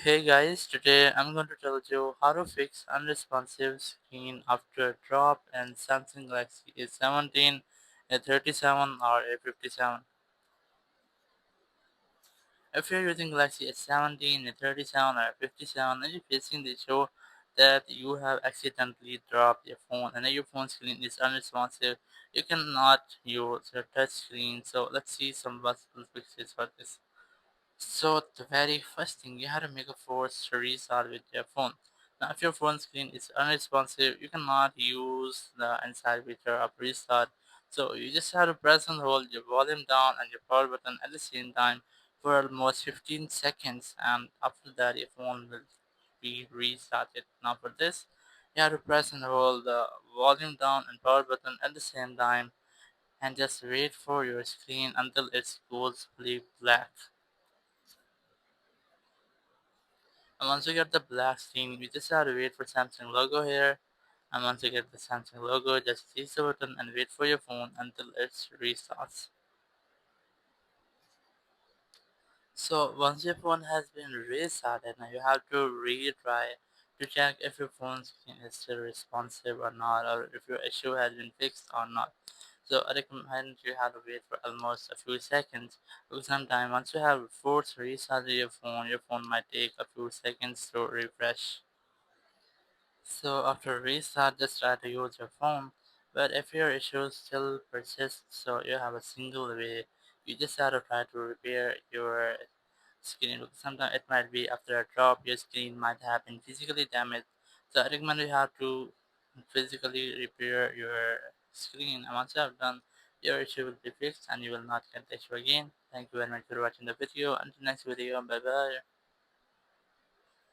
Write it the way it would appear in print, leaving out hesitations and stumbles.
Hey guys, today I'm going to tell you how to fix unresponsive screen after a drop in Samsung Galaxy A17, A37 or A57. If you're using Galaxy S17, A37 or A57 and you're facing the issue that you have accidentally dropped your phone and your phone screen is unresponsive, you cannot use your touch screen. So let's see some possible fixes for this. So the very first thing, you have to make a forced restart with your phone. Now if your phone screen is unresponsive, you cannot use the inside feature of restart. So you just have to press and hold your volume down and your power button at the same time for almost 15 seconds, and after that your phone will be restarted. Now for this, you have to press and hold the volume down and power button at the same time and just wait for your screen until it goes fully black. And once you get the black screen, you just have to wait for Samsung logo here. And once you get the Samsung logo, just release the button and wait for your phone until it restarts. So once your phone has been restarted, now you have to retry to check if your phone screen is still responsive or not, or if your issue has been fixed or not. So I recommend you have to wait for almost a few seconds because sometimes once you have forced restarted your phone might take a few seconds to refresh. So after restart, just try to use your phone. But if your issues still persist, so you have a single way, you just have to try to repair your screen. Because sometimes it might be after a drop, your screen might have been physically damaged. So I recommend you have to physically repair your screen. And once you have done, your issue will be fixed and you will not get the issue again. Thank you very much for watching the video. Until next video, bye bye.